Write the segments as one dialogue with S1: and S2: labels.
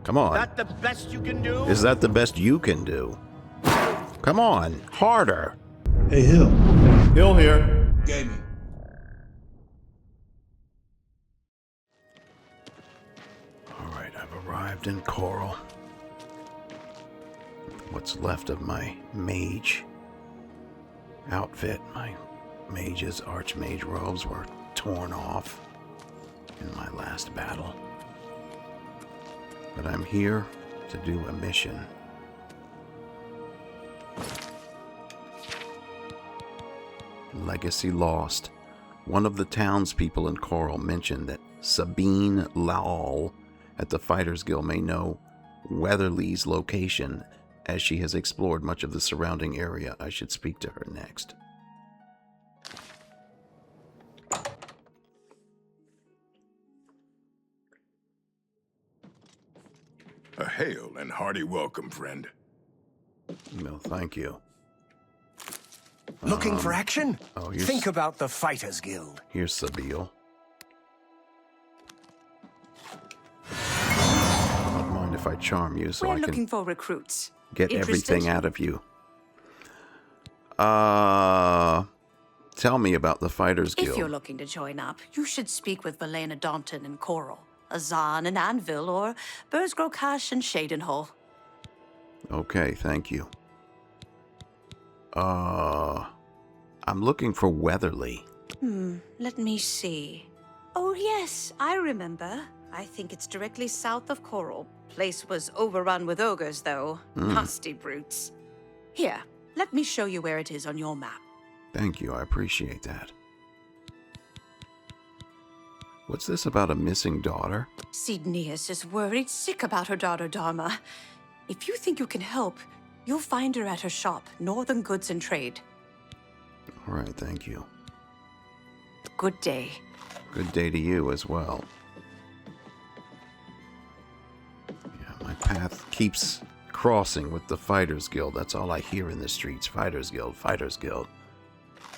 S1: Come on.
S2: That the best you can do?
S1: Is that the best you can do? Come on, harder.
S3: Hey, Hill.
S4: Hill here.
S3: Gaming.
S1: All right, I've arrived in Coral. What's left of my mage outfit, my mage's archmage robes were torn off in my last battle. But I'm here to do a mission. Legacy lost. One of the townspeople in Coral mentioned that Sabine Laal at the Fighters Guild may know Weatherly's location, as she has explored much of the surrounding area. I should speak to her next.
S5: A hail and hearty welcome, friend.
S1: No, thank you.
S2: Looking for action?
S1: Oh,
S2: Think about the Fighters Guild.
S1: Here's Sabine. Don't mind if I charm you so
S6: We're
S1: I can
S6: looking for recruits.
S1: get
S6: Interested?
S1: everything out of you. Tell me about the Fighters Guild.
S6: If you're looking to join up, you should speak with Valena Daunton and Coral, Azan and Anvil, or Bursgrokash and Shadenhall.
S1: Okay, thank you. I'm looking for Weatherly.
S6: Let me see. Oh, yes, I remember. I think it's directly south of Coral. Place was overrun with ogres, though. Nasty brutes. Here, let me show you where it is on your map.
S1: Thank you, I appreciate that. What's this about a missing daughter?
S6: Sidneas is worried sick about her daughter Dharma. If you think you can help, you'll find her at her shop, Northern Goods and Trade.
S1: All right, thank you.
S6: Good day.
S1: Good day to you as well. Yeah, my path keeps crossing with the Fighters Guild. That's all I hear in the streets. Fighters Guild, Fighters Guild.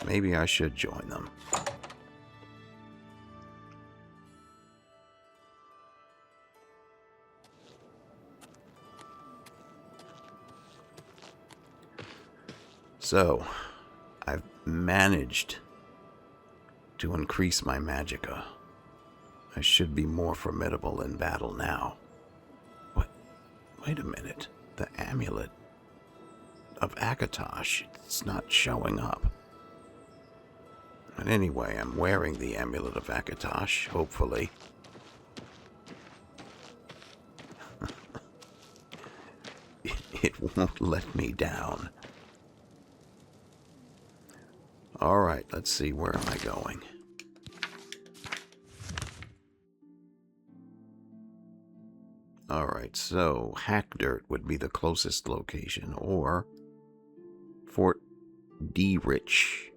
S1: Maybe I should join them. So, I've managed to increase my magicka. I should be more formidable in battle now. What? Wait a minute. The amulet of Akatosh, it's not showing up. But anyway, I'm wearing the amulet of Akatosh, hopefully. It won't let me down. Alright, let's see, where am I going? Alright, so Hackdirt would be the closest location, or Fort D-Rich.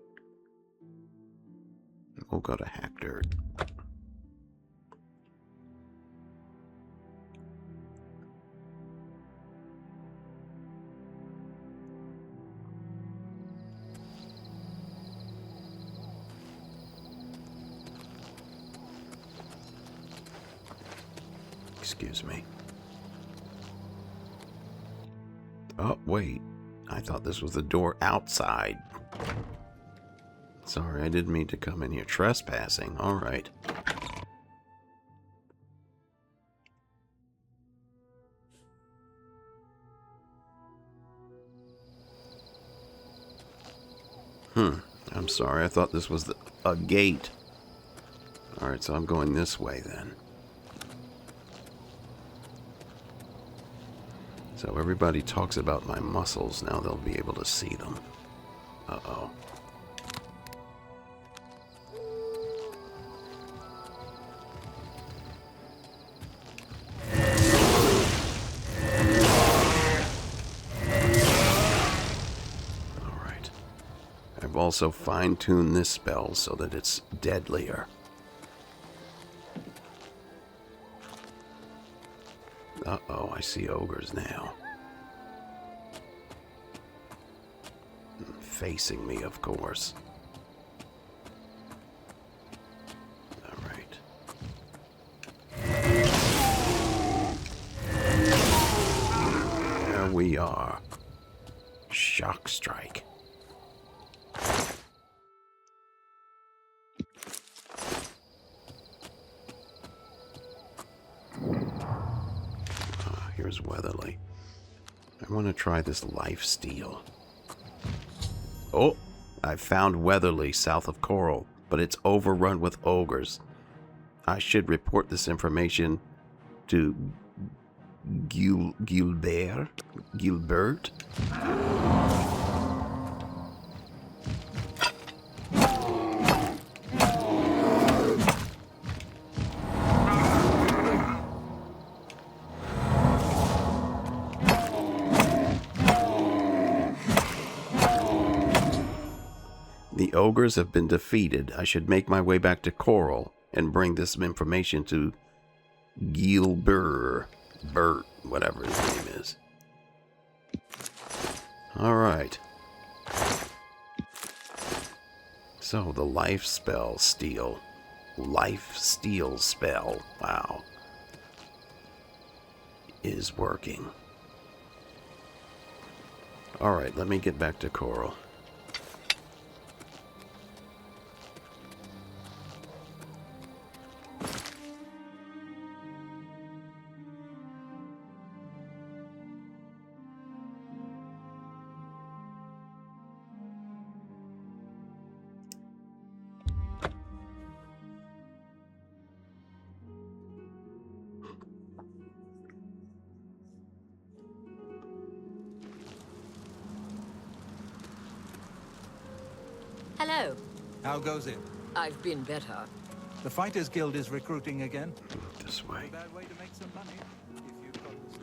S1: We'll go to Hackdirt. Excuse me. Oh, wait. I thought this was the door outside. Sorry, I didn't mean to come in here trespassing. All right. I'm sorry. I thought this was a gate. All right, so I'm going this way then. So everybody talks about my muscles. Now they'll be able to see them. Uh-oh. Alright. I've also fine-tuned this spell so that it's deadlier. Uh-oh, I see ogres now. Facing me, of course. Alright. we are. Shock strike. Here's Weatherly. I want to try this life steal. Oh, I found Weatherly south of Coral, but it's overrun with ogres. I should report this information to Gilbert? The ogres have been defeated. I should make my way back to Coral and bring this information to Bert, whatever his name is. Alright. So, the life spell steal. Life steal spell. Wow. Is working. Alright, let me get back to Coral.
S3: Hello.
S2: How goes it?
S3: I've been better.
S2: The Fighters Guild is recruiting again.
S1: This way.
S2: Bad way to make some money. If you've got the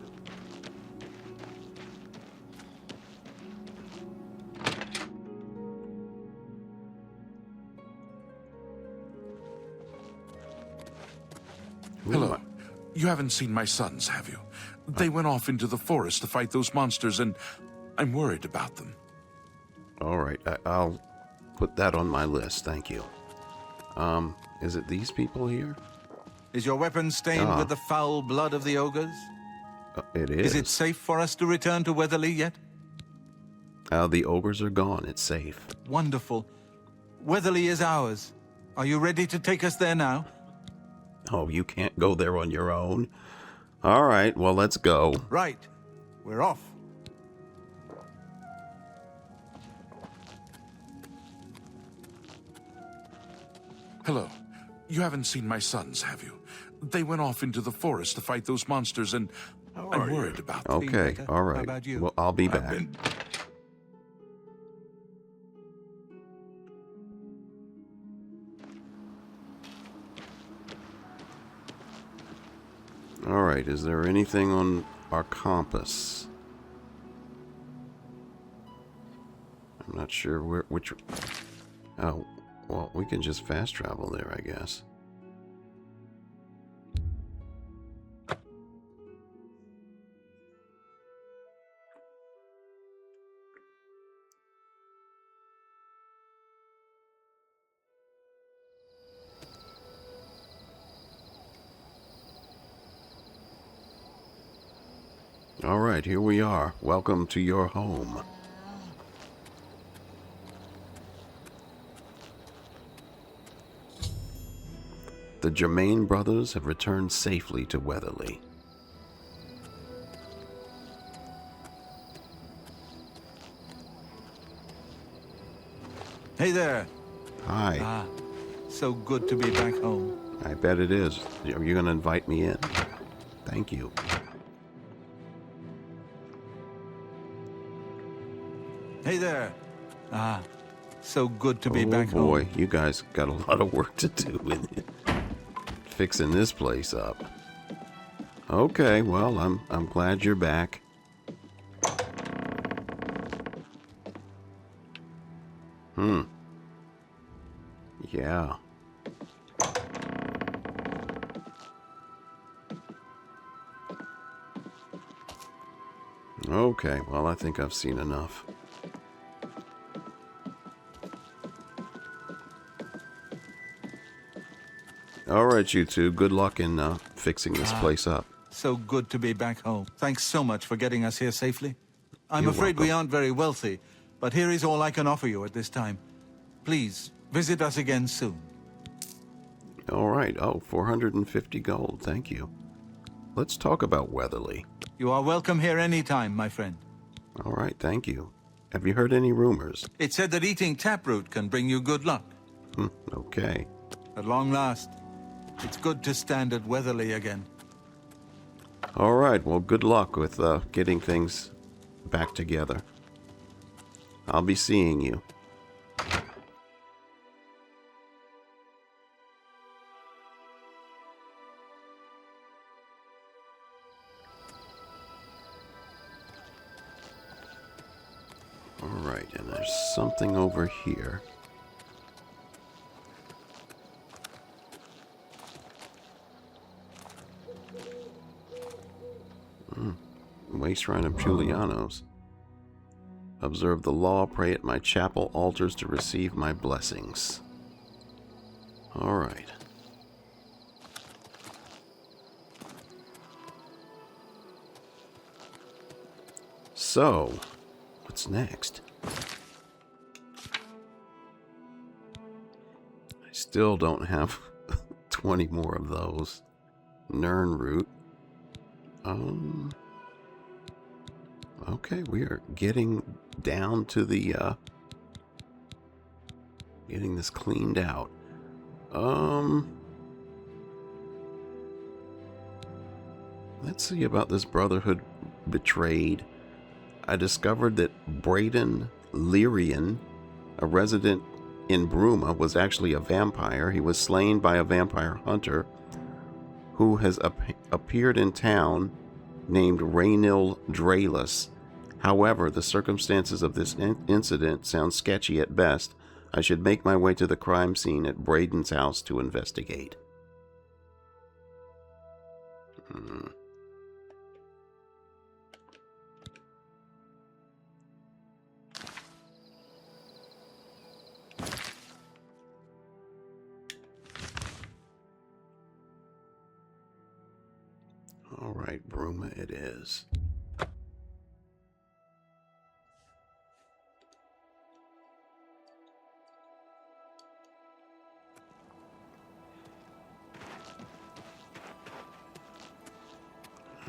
S2: skill.
S5: Hello. You haven't seen my sons, have you? They went off into the forest to fight those monsters, and I'm worried about them.
S1: Alright, I'll put that on my list, thank you. Is it these people here?
S2: Is your weapon stained with the foul blood of the ogres?
S1: It is.
S2: Is it safe for us to return to Weatherly yet?
S1: The ogres are gone, it's safe.
S2: Wonderful. Weatherly is ours. Are you ready to take us there now?
S1: Oh, you can't go there on your own? Alright, well, let's go.
S2: Right. We're off.
S5: Hello. You haven't seen my sons, have you? They went off into the forest to fight those monsters, and I'm worried about them.
S1: Okay,
S2: Peter,
S1: alright.
S2: how about you?
S1: Well, I'll be
S5: I've
S1: back.
S5: been-
S1: Alright, is there anything on our compass? I'm not sure which... Oh, well, we can just fast travel there, I guess. Alright, here we are. Welcome to your home. The Germain brothers have returned safely to Weatherly.
S2: Hey there.
S1: Hi.
S2: Ah, so good to be back home.
S1: I bet it is. Are you going to invite me in? Thank you.
S2: Hey there. Ah, so good to be back
S1: Oh boy,
S2: home.
S1: you guys got a lot of work to do in it. Fixing this place up. Okay, well, I'm glad you're back. Yeah. Okay, well, I think I've seen enough. Alright, you two, good luck in fixing this place up.
S2: So good to be back home. Thanks so much for getting us here safely. I'm
S1: You're
S2: afraid we
S1: welcome.
S2: aren't very wealthy, but here is all I can offer you at this time. Please, visit us again soon.
S1: All right. Oh, 450 gold. Thank you. Let's talk about Weatherly.
S2: You are welcome here anytime, my friend.
S1: All right. Thank you. Have you heard any rumors?
S2: It's said that eating taproot can bring you good luck.
S1: Okay.
S2: At long last, it's good to stand at Weatherly again.
S1: All right. Well, good luck with getting things back together. I'll be seeing you. All right, and there's something over here. Waste Shrine of Julianos. Observe the law, pray at my chapel altars to receive my blessings. All right. So, what's next? I still don't have 20 more of those. Nern root. Okay, we are getting down to the, getting this cleaned out. Let's see about this Brotherhood betrayed. I discovered that Braden Lyrian, a resident in Bruma, was actually a vampire. He was slain by a vampire hunter who has appeared in town named Raynil Draelus. However, the circumstances of this incident sound sketchy at best. I should make my way to the crime scene at Braden's house to investigate. All right, Bruma it is.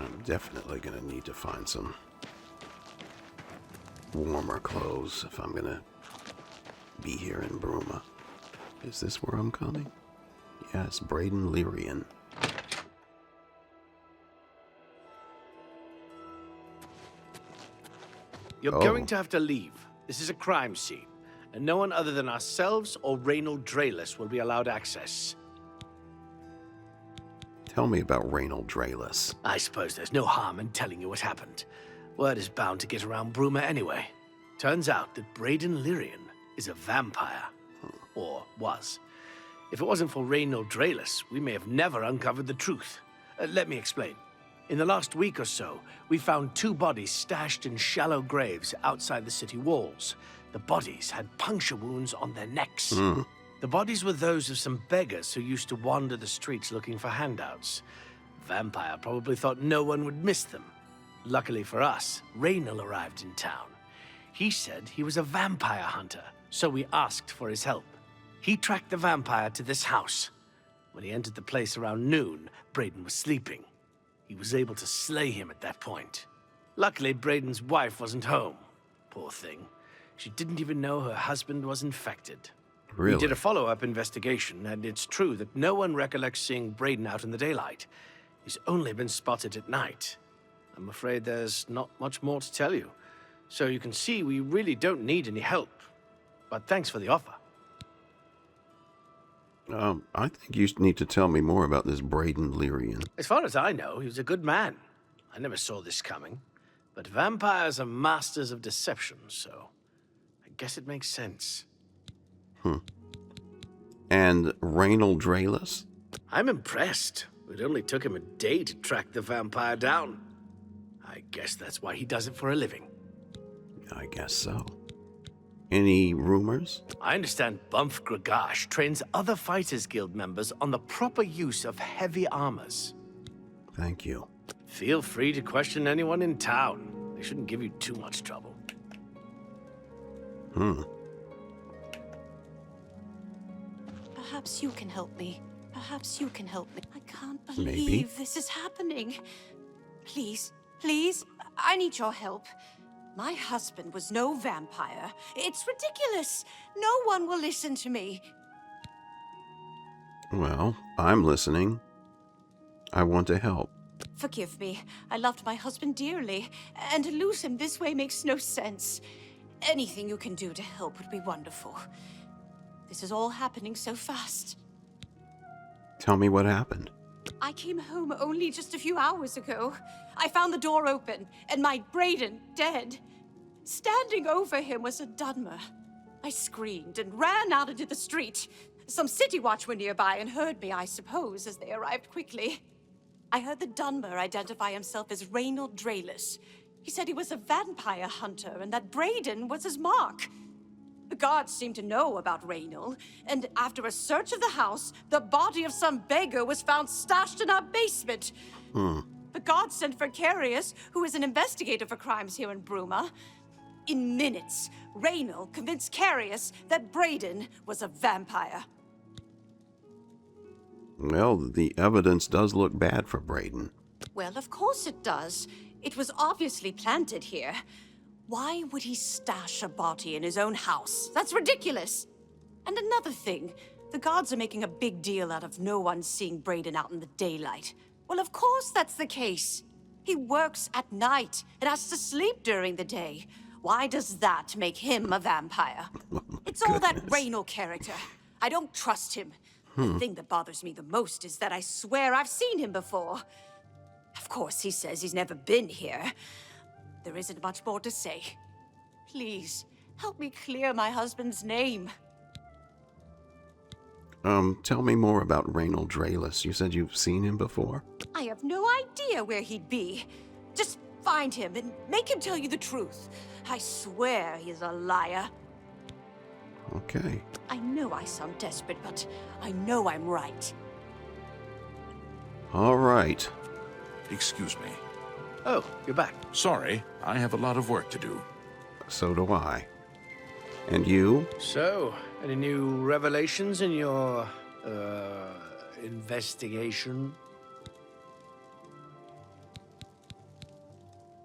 S1: I'm definitely going to need to find some warmer clothes if I'm going to be here in Bruma. Is this where I'm coming? Yes, Braden Lyrian.
S3: You're going to have to leave. This is a crime scene, and no one other than ourselves or Raynil Draelus will be allowed access.
S1: Tell me about Raynil Draelus.
S3: I suppose there's no harm in telling you what happened. Word is bound to get around Bruma anyway. Turns out that Braden Lyrian is a vampire. Or was. If it wasn't for Raynil Draelus, we may have never uncovered the truth. Let me explain. In the last week or so, we found 2 bodies stashed in shallow graves outside the city walls. The bodies had puncture wounds on their necks. The bodies were those of some beggars who used to wander the streets looking for handouts. Vampire probably thought no one would miss them. Luckily for us, Raynil arrived in town. He said he was a vampire hunter, so we asked for his help. He tracked the vampire to this house. When he entered the place around noon, Braden was sleeping. He was able to slay him at that point. Luckily, Braden's wife wasn't home. Poor thing. She didn't even know her husband was infected.
S1: Really?
S3: We did a follow-up investigation, and it's true that no one recollects seeing Braden out in the daylight. He's only been spotted at night. I'm afraid there's not much more to tell you. So you can see we really don't need any help. But thanks for the offer.
S1: I think you need to tell me more about this Braden Lyrian.
S3: As far as I know, he was a good man. I never saw this coming. But vampires are masters of deception, so I guess it makes sense.
S1: And Raynil Draelus?
S3: I'm impressed. It only took him a day to track the vampire down. I guess that's why he does it for a living.
S1: I guess so. Any rumors?
S3: I understand Bumf Gragash trains other Fighters Guild members on the proper use of heavy armors.
S1: Thank you.
S3: Feel free to question anyone in town. They shouldn't give you too much trouble.
S6: Perhaps you can help me. Perhaps you can help me. I can't
S1: Maybe.
S6: believe this is happening. Please, please, I need your help. My husband was no vampire. It's ridiculous. No one will listen to me.
S1: Well, I'm listening. I want to help.
S6: Forgive me. I loved my husband dearly, and to lose him this way makes no sense. Anything you can do to help would be wonderful. This is all happening so fast.
S1: Tell me what happened.
S6: I came home only just a few hours ago. I found the door open, and my Brayden dead. Standing over him was a Dunmer. I screamed and ran out into the street. Some city watch were nearby and heard me, I suppose, as they arrived quickly. I heard the Dunmer identify himself as Reynold Drayless. He said he was a vampire hunter and that Brayden was his mark. The guards seemed to know about Reynold, and after a search of the house, the body of some beggar was found stashed in our basement. The guards sent for Cassius, who is an investigator for crimes here in Bruma. In minutes, Reynold convinced Cassius that Brayden was a vampire.
S1: Well, the evidence does look bad for Brayden.
S6: Well, of course it does. It was obviously planted here. Why would he stash a body in his own house? That's ridiculous. And another thing, the guards are making a big deal out of no one seeing Brayden out in the daylight. Well, of course that's the case. He works at night and has to sleep during the day. Why does that make him a vampire? It's all that Reynold character. I don't trust him. The thing that bothers me the most is that I swear I've seen him before. Of course, he says he's never been here. There isn't much more to say. Please, help me clear my husband's name.
S1: Tell me more about Reynold Drayless. You said you've seen him before?
S6: I have no idea where he'd be. Just find him and make him tell you the truth. I swear he's a liar.
S1: Okay.
S6: I know I sound desperate, but I know I'm right.
S1: All right.
S5: Excuse me.
S3: Oh, you're back.
S5: Sorry, I have a lot of work to do.
S1: So do I. And you?
S3: So, any new revelations in your, investigation?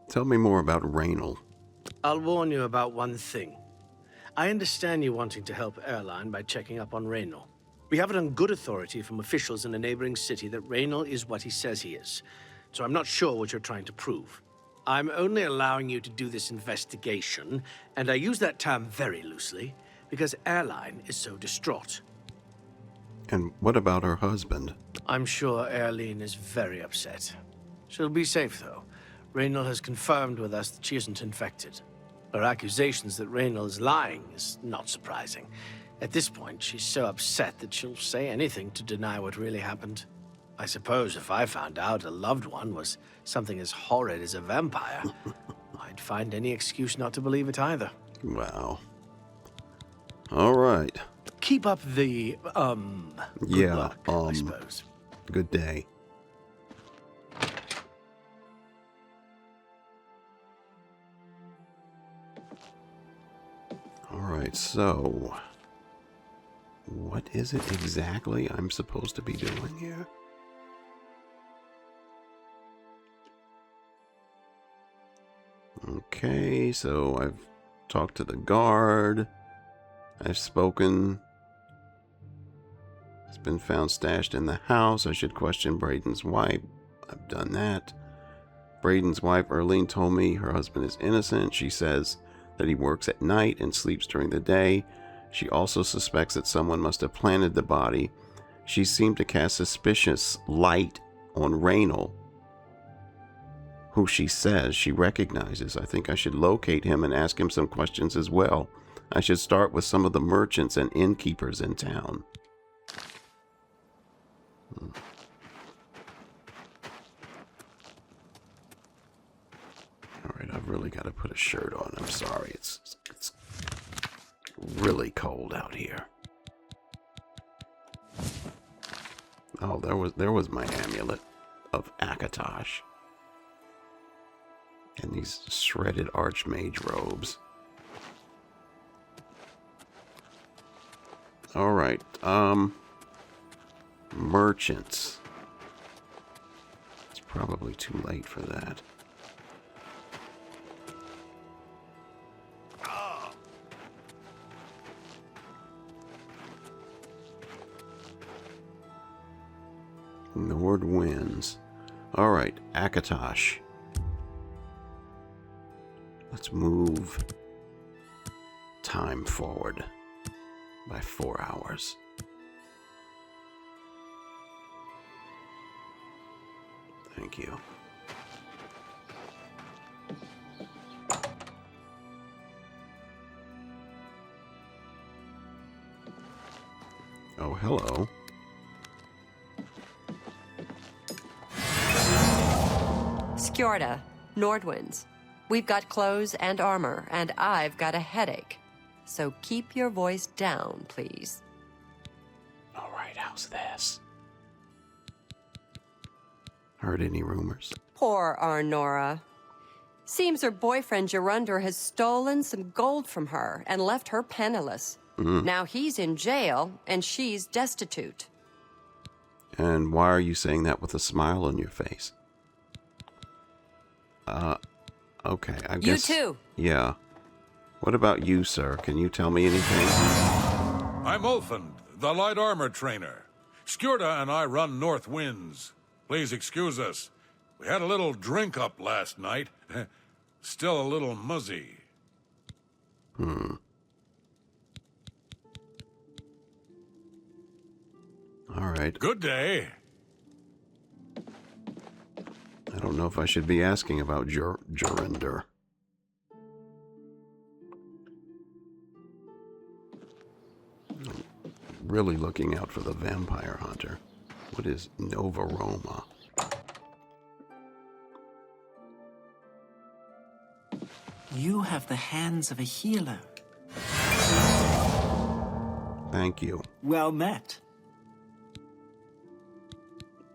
S1: Tell me more about Reynold.
S3: I'll warn you about one thing. I understand you wanting to help Airline by checking up on Reynold. We have it on good authority from officials in a neighboring city that Reynold is what he says he is. So I'm not sure what you're trying to prove. I'm only allowing you to do this investigation, and I use that term very loosely, because Airline is so distraught.
S1: And what about her husband?
S3: I'm sure Airline is very upset. She'll be safe, though. Reynold has confirmed with us that she isn't infected. Her accusations that Reynold is lying is not surprising. At this point, she's so upset that she'll say anything to deny what really happened. I suppose if I found out a loved one was something as horrid as a vampire, I'd find any excuse not to believe it either.
S1: Wow. All right.
S3: Keep up the, good luck, I suppose.
S1: Good day. All right, so what is it exactly I'm supposed to be doing here? Okay, so I've talked to the guard. I've spoken. It's been found stashed in the house. I should question Brayden's wife. I've done that. Brayden's wife, Erlene, told me her husband is innocent. She says that he works at night and sleeps during the day. She also suspects that someone must have planted the body. She seemed to cast suspicious light on Reynold, who she says she recognizes. I think I should locate him and ask him some questions as well. I should start with some of the merchants and innkeepers in town. All right, I've really got to put a shirt on. I'm sorry. It's really cold out here. Oh, there was my amulet of Akatosh. And these shredded archmage robes. Alright, merchants. It's probably too late for that. Nord wins. Alright, Akatosh. Let's move time forward by 4 hours. Thank you. Oh, hello.
S4: Skjorda, Nordwinds. We've got clothes and armor, and I've got a headache. So keep your voice down, please.
S1: All right, how's this? Heard any rumors?
S4: Poor Arnora. Seems her boyfriend Gerunder has stolen some gold from her and left her penniless. Now he's in jail, and she's destitute.
S1: And why are you saying that with a smile on your face? Okay, I guess...
S4: You too.
S1: Yeah. What about you, sir? Can you tell me anything?
S7: I'm Ulfund, the light armor trainer. Skjorda and I run North Winds. Please excuse us. We had a little drink up last night. Still a little muzzy.
S1: All right.
S7: Good day.
S1: I don't know if I should be asking about Gerunder. I'm really looking out for the vampire hunter. What is Nova Roma?
S8: You have the hands of a healer.
S1: Thank you.
S8: Well met.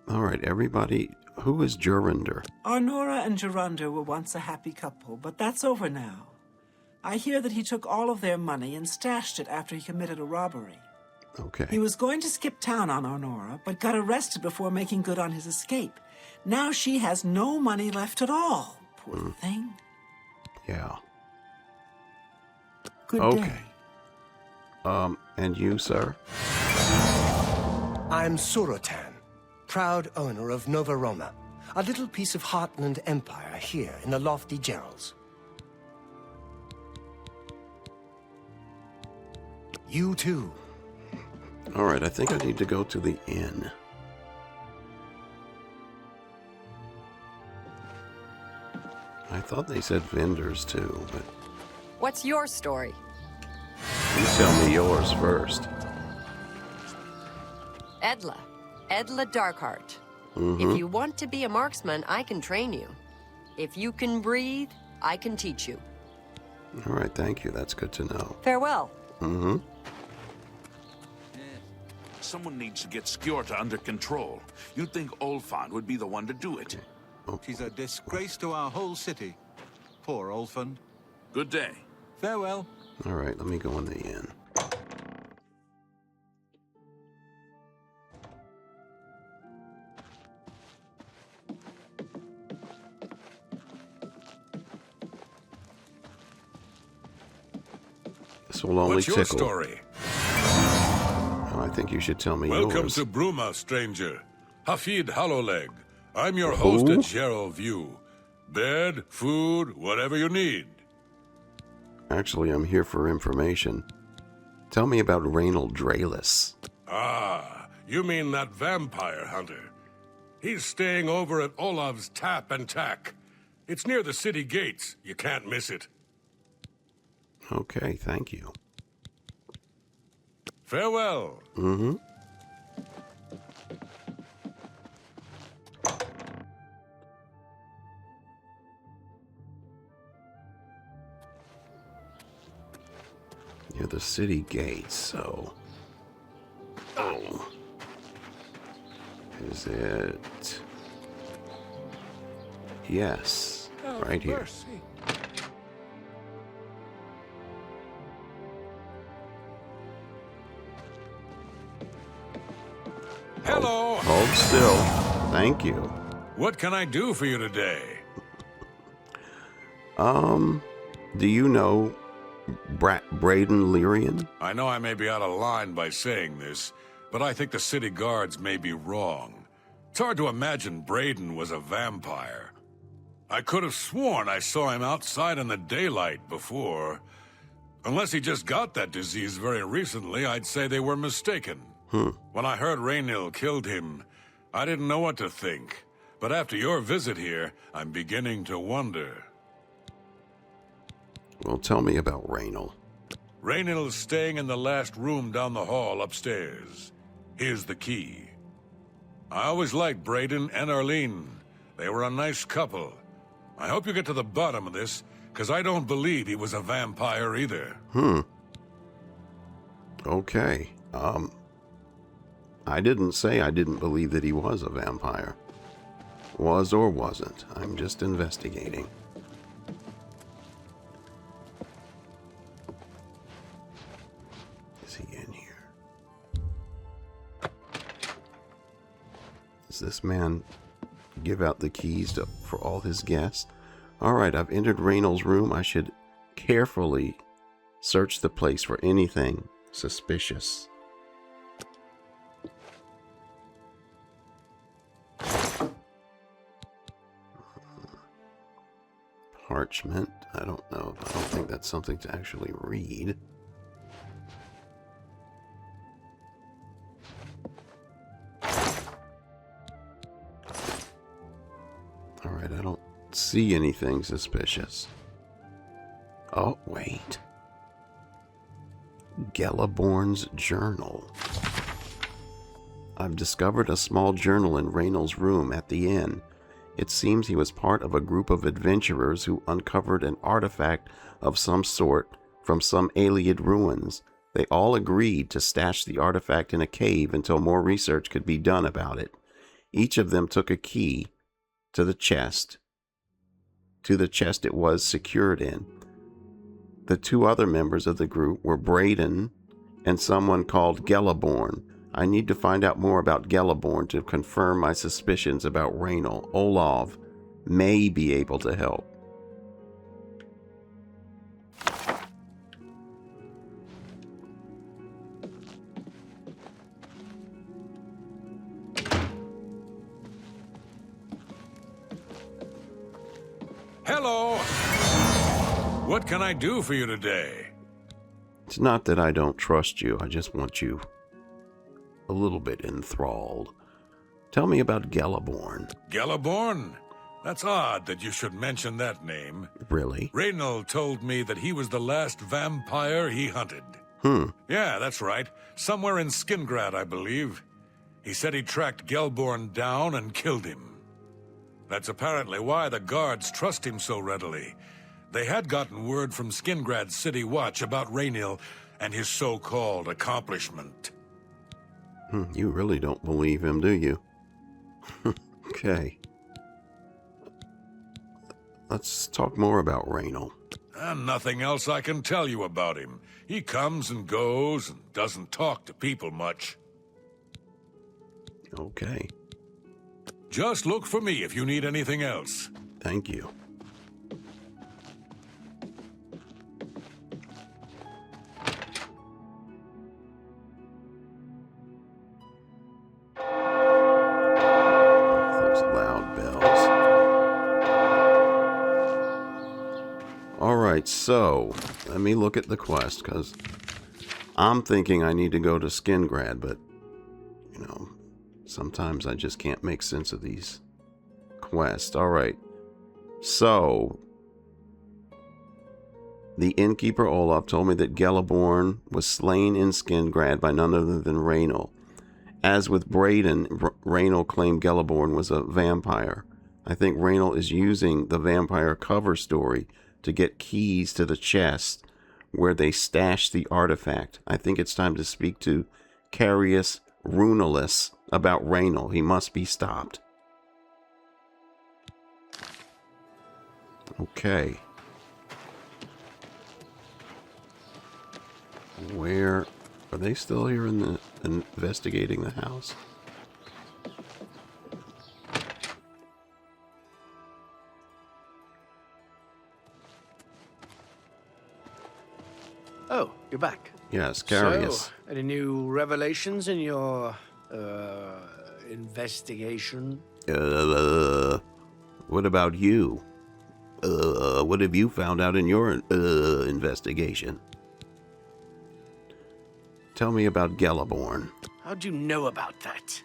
S1: All right, everybody. Who is Gerunder?
S8: Arnora and Gerunder were once a happy couple, but that's over now. I hear that he took all of their money and stashed it after he committed a robbery.
S1: Okay.
S8: He was going to skip town on Arnora, but got arrested before making good on his escape. Now she has no money left at all. Poor thing.
S1: Yeah.
S8: Good day.
S1: And you, sir?
S9: I'm Surotan, proud owner of Nova Roma, a little piece of Heartland Empire here in the lofty Gerals. You too.
S1: All right, I think I need to go to the inn. I thought they said vendors too, but
S4: What's your story?
S1: you tell me yours first.
S4: Edla Darkheart. If you want to be a marksman, I can train you. If you can breathe, I can teach you.
S1: All right, thank you. That's good to know.
S4: Farewell.
S5: Someone needs to get Skjorta under control. You'd think Olfand would be the one to do it.
S2: She's a disgrace to our whole city. Poor Ulfund.
S5: Good day.
S2: Farewell.
S1: All right, let me go in the inn. This will only
S7: What's your
S1: tickle.
S7: story?
S1: Oh, I think you should tell me
S7: Welcome
S1: yours.
S7: to Bruma, stranger. Hafid Hollowleg. I'm your host
S1: Who?
S7: at Gerald View. Bed, food, whatever you need.
S1: Actually, I'm here for information. Tell me about Reynold Draelis.
S7: Ah, you mean that vampire hunter. He's staying over at Olav's Tap and Tack. It's near the city gates. You can't miss it.
S1: Okay, thank you.
S7: Farewell.
S1: Near the city gates, so... Oh. Is it... Yes. Right here.
S5: Mercy.
S7: Hello.
S1: Hold still. Thank you.
S7: What can I do for you today?
S1: Do you know Braden Lyrian?
S7: I know I may be out of line by saying this, but I think the city guards may be wrong. It's hard to imagine Braden was a vampire. I could have sworn I saw him outside in the daylight before. Unless he just got that disease very recently, I'd say they were mistaken. When I heard Raynil killed him, I didn't know what to think. But after your visit here, I'm beginning to wonder.
S1: Well, tell me about Raynil.
S7: Raynil's staying in the last room down the hall upstairs. Here's the key. I always liked Braden and Arlene. They were a nice couple. I hope you get to the bottom of this, because I don't believe he was a vampire either.
S1: Okay. I didn't say I didn't believe that he was a vampire. Was or wasn't. I'm just investigating. Is he in here? Does this man give out the keys for all his guests? Alright, I've entered Raynil's room. I should carefully search the place for anything suspicious. Parchment. I don't know. I don't think that's something to actually read. Alright, I don't see anything suspicious. Oh, wait. Gelaborn's journal. I've discovered a small journal in Raynil's room at the inn. It seems he was part of a group of adventurers who uncovered an artifact of some sort from some Ayleid ruins. They all agreed to stash the artifact in a cave until more research could be done about it. Each of them took a key to the chest it was secured in. The two other members of the group were Braden and someone called Gelaborn. I need to find out more about Gelaborn to confirm my suspicions about Raynil. Olav may be able to help.
S7: Hello! What can I do for you today?
S1: It's not that I don't trust you. I just want you a little bit enthralled. Tell me about Gelaborn.
S7: Gelaborn? That's odd that you should mention that name.
S1: Really?
S7: Raynil told me that he was the last vampire he hunted. Yeah, that's right. Somewhere in Skingrad, I believe. He said he tracked Gelaborn down and killed him. That's apparently why the guards trust him so readily. They had gotten word from Skingrad's City Watch about Raynil and his so-called accomplishment.
S1: You really don't believe him, do you? Okay. Let's talk more about Raynil.
S7: And nothing else I can tell you about him. He comes and goes and doesn't talk to people much.
S1: Okay.
S7: Just look for me if you need anything else.
S1: Thank you. Those loud bells. Alright, so let me look at the quest, because I'm thinking I need to go to Skingrad, but, you know, sometimes I just can't make sense of these quests. Alright, so the innkeeper Olaf told me that Gelaborn was slain in Skingrad by none other than Raynil. As with Braden, Raynil claimed Gelaborn was a vampire. I think Raynil is using the vampire cover story to get keys to the chest where they stashed the artifact. I think it's time to speak to Cassius Runelis about Raynil. He must be stopped. Okay. Where are they still here in the investigating the house?
S3: Oh, you're back.
S1: Yes, Cassius.
S3: So, any new revelations in your, investigation?
S1: What about you? What have you found out in your, investigation? Tell me about Gelaborn.
S3: How'd you know about that?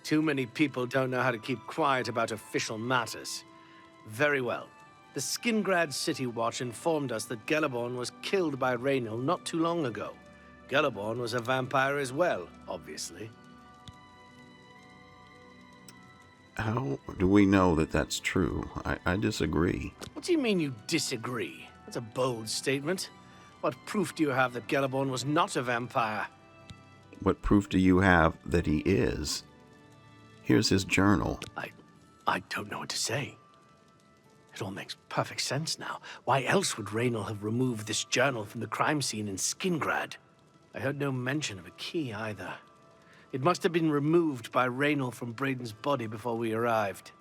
S3: Too many people don't know how to keep quiet about official matters. Very well. The Skingrad City Watch informed us that Gelaborn was killed by Raynil not too long ago. Gelaborn was a vampire as well, obviously.
S1: How do we know that that's true? I disagree.
S3: What do you mean you disagree? That's a bold statement. What proof do you have that Gelaborn was not a vampire?
S1: What proof do you have that he is? Here's his journal.
S3: I don't know what to say. It all makes perfect sense now. Why else would Raynil have removed this journal from the crime scene in Skingrad? I heard no mention of a key either. It must have been removed by Raynil from Braden's body before we arrived.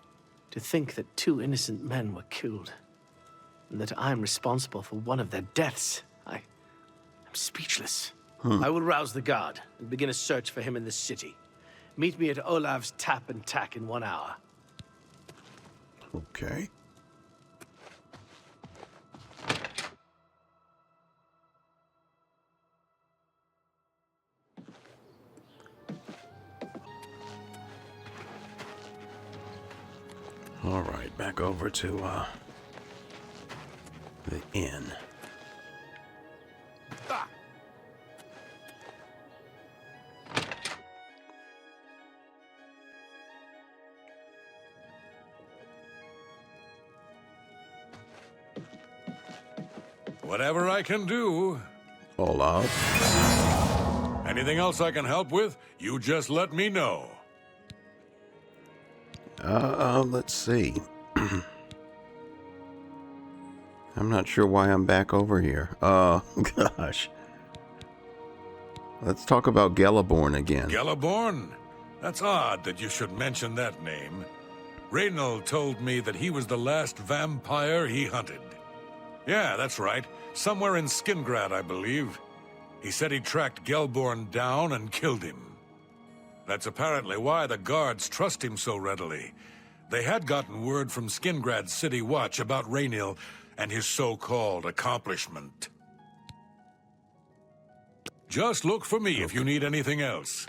S3: To think that 2 innocent men were killed, and that I'm responsible for one of their deaths, I'm speechless. I will rouse the guard and begin a search for him in the city. Meet me at Olav's Tap and Tack in 1 hour.
S1: Okay. All right, back over to the inn.
S7: Whatever I can do.
S1: Olaf.
S7: Anything else I can help with, you just let me know.
S1: Let's see. I'm not sure why I'm back over here. Gosh. Let's talk about Gelaborn again.
S7: Gelaborn? That's odd that you should mention that name. Raynil told me that he was the last vampire he hunted. Yeah, that's right. Somewhere in Skingrad, I believe. He said he tracked Gelaborn down and killed him. That's apparently why the guards trust him so readily. They had gotten word from Skingrad City Watch about Raynil and his so-called accomplishment. Just look for me if you need anything else.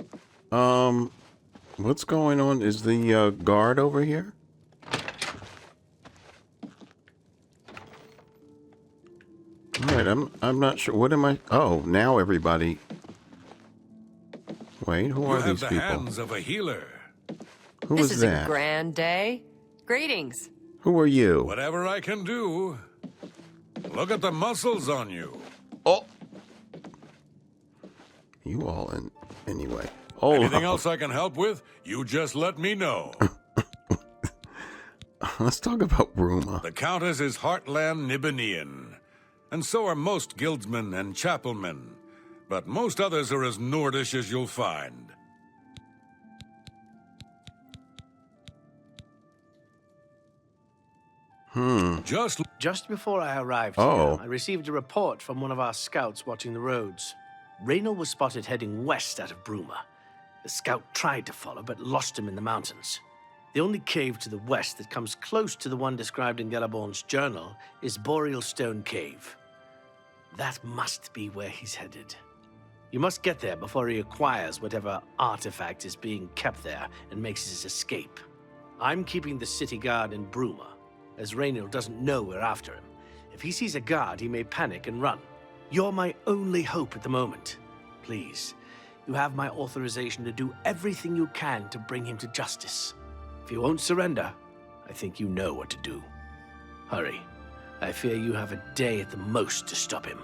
S1: What's going on? Is the guard over here? All right, I'm not sure. What am I? Oh, now everybody. Wait, who are these people?
S7: You have the hands of a healer.
S1: Who
S4: This
S1: is
S4: is
S1: that?
S4: a grand day. Greetings.
S1: Who are you?
S7: Whatever I can do. Look at the muscles on you.
S1: Oh, you all in anyway. Oh,
S7: Anything else I can help with, you just let me know.
S1: Let's talk about Bruma.
S7: The Countess is Heartland Nibanian, and so are most guildsmen and chapelmen, but most others are as Nordish as you'll find.
S3: Just before I arrived
S1: Oh.
S3: here, I received a report from one of our scouts watching the roads. Raynil was spotted heading west out of Bruma. The scout tried to follow, but lost him in the mountains. The only cave to the west that comes close to the one described in Gelaborn's journal is Boreal Stone Cave. That must be where he's headed. You must get there before he acquires whatever artifact is being kept there and makes his escape. I'm keeping the city guard in Bruma, as Raynil doesn't know we're after him. If he sees a guard, he may panic and run. You're my only hope at the moment. Please, you have my authorization to do everything you can to bring him to justice. If he won't surrender, I think you know what to do. Hurry. I fear you have a day at the most to stop him.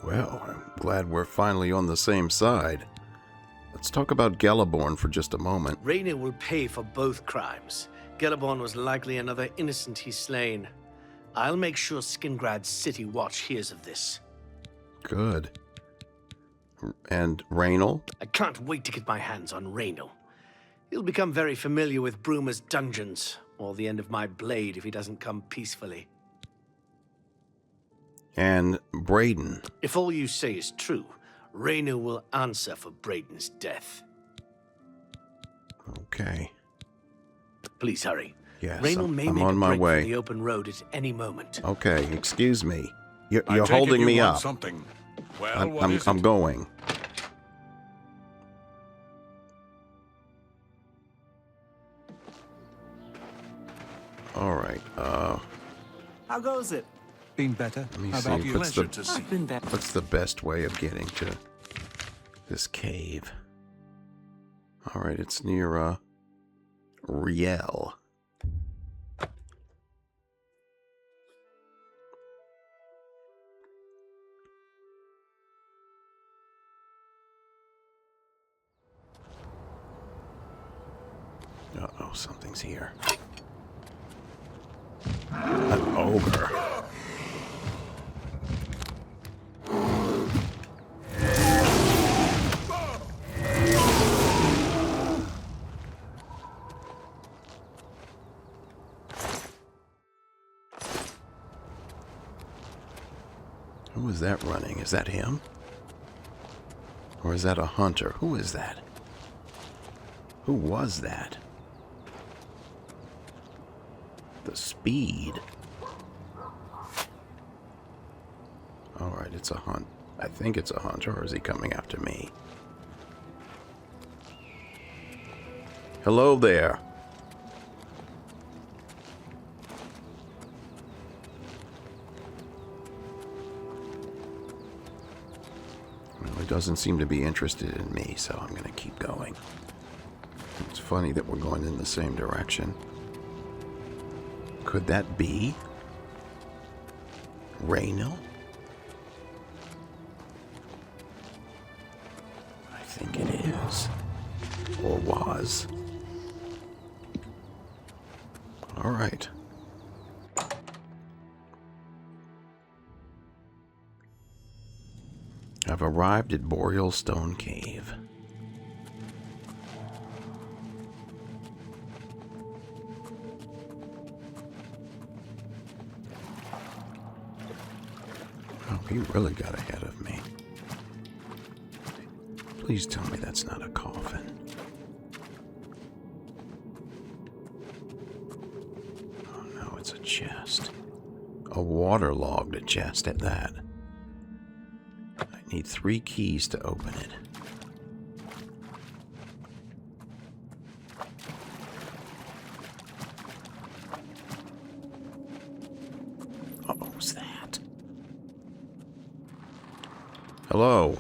S1: Well, I'm glad we're finally on the same side. Let's talk about Geliborn for just a moment.
S3: Raynor will pay for both crimes. Geliborn was likely another innocent he's slain. I'll make sure Skingrad's City Watch hears of this.
S1: Good. And Raynor?
S3: I can't wait to get my hands on Raynor. He'll become very familiar with Bruma's dungeons, or the end of my blade if he doesn't come peacefully.
S1: And Brayden?
S3: If all you say is true, Raynor will answer for Brayden's death.
S1: Okay.
S3: Please hurry.
S1: Yes,
S3: Raynor may
S1: I'm
S3: make
S1: on
S3: a
S1: my
S3: break
S1: way.
S3: for the open road at any moment.
S1: Okay, excuse me. You're
S7: I take
S1: holding
S7: it you
S1: me
S7: want
S1: up.
S7: Something. Well, what is
S1: I'm
S7: it?
S1: going. All right.
S8: How goes it?
S2: Been better.
S1: Let me
S2: How
S1: see.
S2: about you?
S5: Pleasure to see
S8: I've been better.
S1: What's the best way of getting to this cave? All right, it's near Riel. Uh-oh, something's here. An ogre. Who is that running? Is that him? Or is that a hunter? Who is that? Who was that? The speed. Alright, it's a hunt. I think it's a hunter, or is he coming after me? Hello there. Well, he doesn't seem to be interested in me, so I'm going to keep going. It's funny that we're going in the same direction. Could that be Raynor? I think it is. Or was. All right. I've arrived at Boreal Stone Cave. Oh, he really got ahead of me. Please tell me that's not a coffin. Oh no, it's a chest. A waterlogged chest at that. I need 3 keys to open it. What was that? Hello.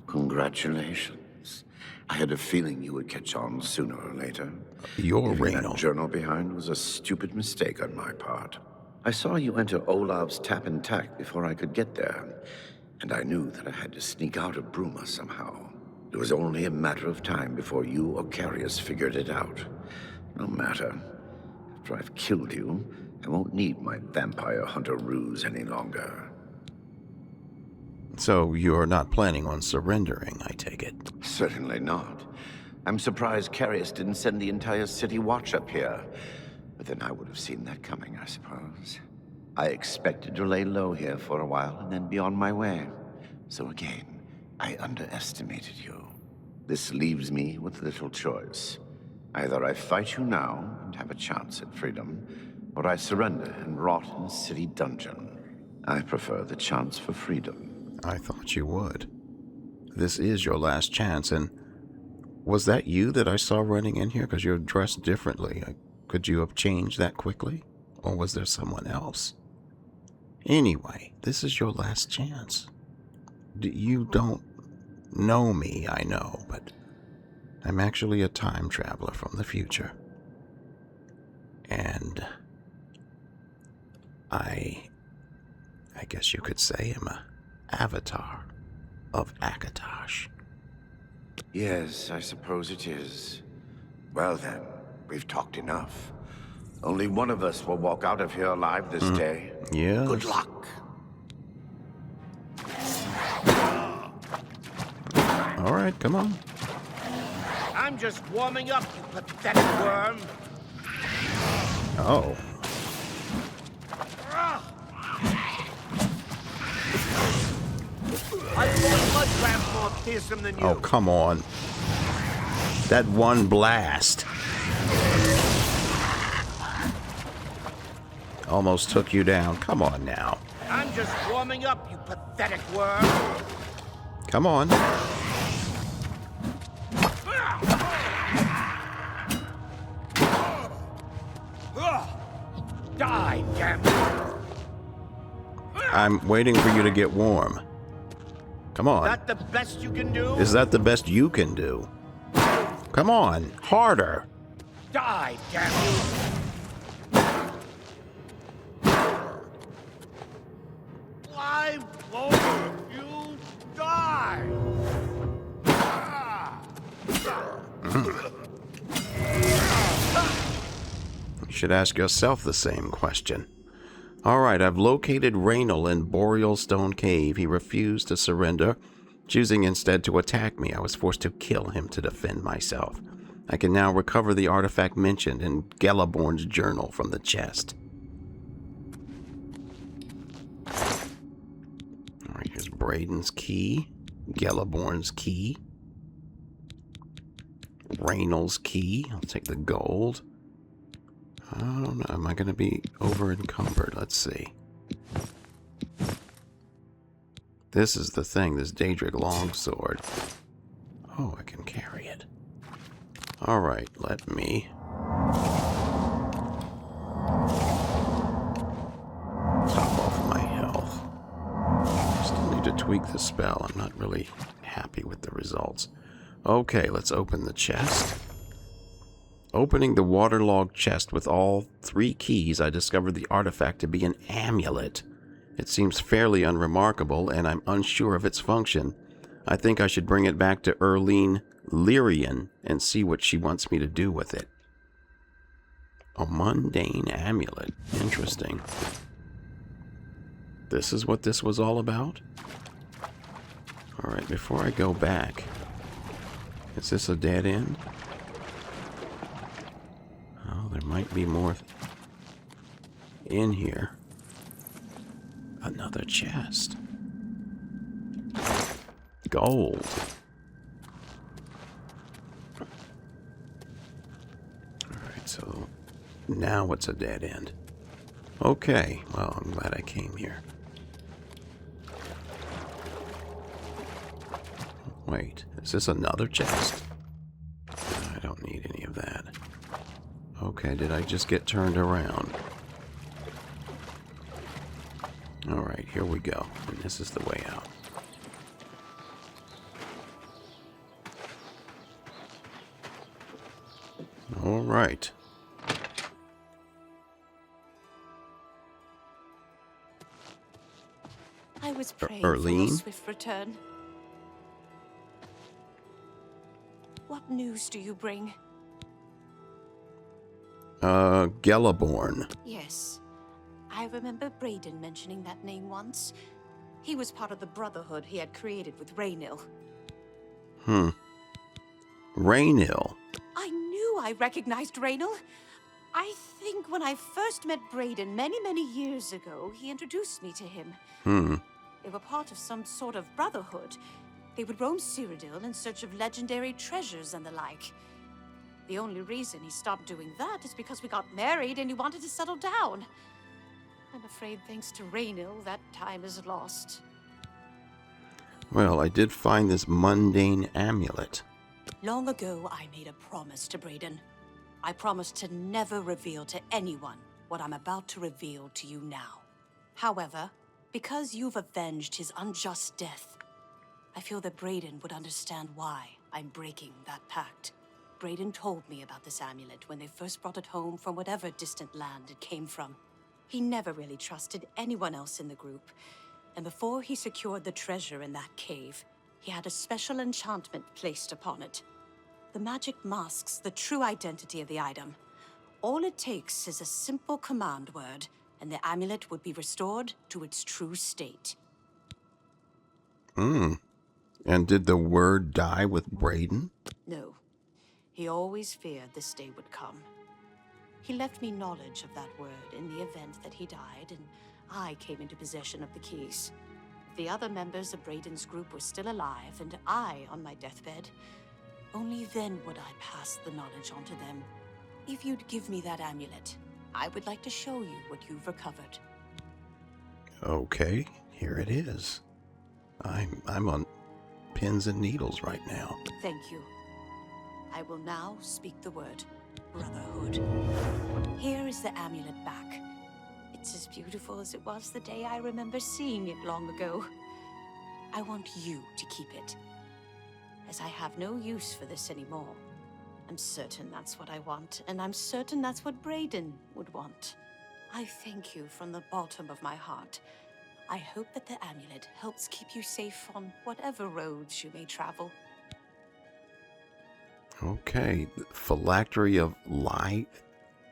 S10: Congratulations. I had a feeling you would catch on sooner or later.
S1: You're
S10: Leaving
S1: Raynor.
S10: that journal behind was a stupid mistake on my part. I saw you enter Olav's tap and tack before I could get there, and I knew that I had to sneak out of Bruma somehow. It was only a matter of time before you or Cassius figured it out. No matter. After I've killed you, I won't need my vampire hunter ruse any longer.
S1: So you're not planning on surrendering, I take it?
S10: Certainly not. I'm surprised Cassius didn't send the entire city watch up here. But then I would have seen that coming, I suppose. I expected to lay low here for a while and then be on my way. So again, I underestimated you. This leaves me with little choice. Either I fight you now and have a chance at freedom, or I surrender and rot in a city dungeon. I prefer the chance for freedom.
S1: I thought you would. This is your last chance, and was that you that I saw running in here? Because you're dressed differently. Could you have changed that quickly? Or was there someone else? Anyway, this is your last chance. You don't know me, I know, but I'm actually a time traveler from the future. And I guess you could say I'm a avatar of Akatosh.
S10: Yes, I suppose it is. Well then, we've talked enough. Only one of us will walk out of here alive this day.
S1: Yes.
S10: Good luck.
S1: All right, come on.
S9: I'm just warming up, you pathetic worm.
S1: Oh.
S9: I thought blood grabs more fearsome than you.
S1: Oh, come on. That one blast almost took you down. Come on now.
S9: I'm just warming up, you pathetic worm.
S1: Come on.
S9: Die, damn it.
S1: I'm waiting for you to get warm. Come on.
S9: That the best you can do?
S1: Is that the best you can do? Come on. Harder.
S9: Die, damn you. Why won't you die?
S1: You should ask yourself the same question. All right, I've located Raynal in Boreal Stone Cave. He refused to surrender, choosing instead to attack me. I was forced to kill him to defend myself. I can now recover the artifact mentioned in Gelaborn's journal from the chest. All right, here's Brayden's key, Gelaborn's key, Raynal's key. I'll take the gold. I don't know. Am I going to be over encumbered? Let's see. This is the thing, this Daedric longsword. Oh, I can carry it. All right, let me... top off my health. Still need to tweak the spell. I'm not really happy with the results. Okay, let's open the chest. Opening the waterlogged chest with all 3 keys, I discovered the artifact to be an amulet. It seems fairly unremarkable, and I'm unsure of its function. I think I should bring it back to Erlene Lyrian and see what she wants me to do with it. A mundane amulet. Interesting. This is what this was all about? Alright, before I go back, is this a dead end? Oh, there might be more in here. Another chest. Gold. Alright, so now it's a dead end. Okay, well, I'm glad I came here. Wait, is this another chest? I don't need any of that. Okay, did I just get turned around? Alright, here we go. And this is the way out. Alright.
S6: I was praying
S1: Erlene?
S6: for a swift return. What news do you bring?
S1: Gelaborn.
S6: Yes. I remember Brayden mentioning that name once. He was part of the Brotherhood he had created with Raynal.
S1: Raynal.
S6: I knew I recognized Raynal. I think when I first met Brayden many years ago, he introduced me to him. They were part of some sort of Brotherhood. They would roam Cyrodiil in search of legendary treasures and the like. The only reason he stopped doing that is because we got married and he wanted to settle down. I'm afraid thanks to Raynal, that time is lost.
S1: Well, I did find this mundane amulet.
S6: Long ago, I made a promise to Brayden. I promised to never reveal to anyone what I'm about to reveal to you now. However, because you've avenged his unjust death, I feel that Brayden would understand why I'm breaking that pact. Brayden told me about this amulet when they first brought it home from whatever distant land it came from. He never really trusted anyone else in the group, and before he secured the treasure in that cave, He had a special enchantment placed upon it. The magic masks the true identity of the item. All it takes is a simple command word, and the amulet would be restored to its true state.
S1: And did the word die with Brayden?
S6: No. He always feared this day would come. He left me knowledge of that word in the event that he died, and I came into possession of the keys. If the other members of Brayden's group were still alive, and I on my deathbed, only then would I pass the knowledge on to them. If you'd give me that amulet, I would like to show you what you've recovered.
S1: Okay, here it is. I'm on pins and needles right now.
S6: Thank you. I will now speak the word Brotherhood. Here is the amulet back. It's as beautiful as it was the day I remember seeing it long ago. I want you to keep it, as I have no use for this anymore. I'm certain that's what I want, and I'm certain that's what Brayden would want. I thank you from the bottom of my heart. I hope that the amulet helps keep you safe on whatever roads you may travel.
S1: Okay, phylactery of light.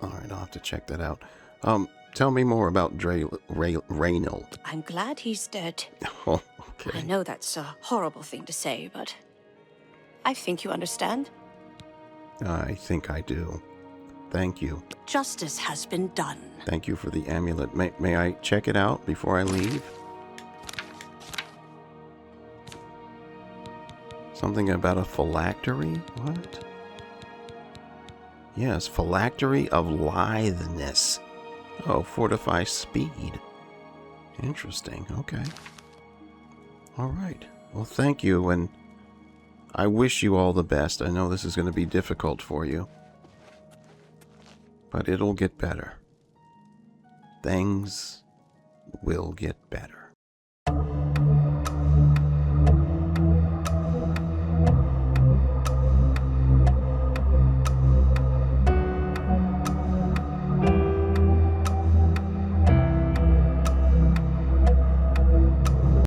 S1: All right, I'll have to check that out. Tell me more about Raynil.
S6: I'm glad he's dead.
S1: Oh, okay.
S6: I know that's a horrible thing to say, but I think you understand.
S1: I think I do. Thank you.
S6: Justice has been done.
S1: Thank you for the amulet. May I check it out before I leave? Something about a phylactery? What? Yes, phylactery of litheness. Oh, fortify speed. Interesting. Okay. All right. Well, thank you, and I wish you all the best. I know this is going to be difficult for you, but it'll get better. Things will get better.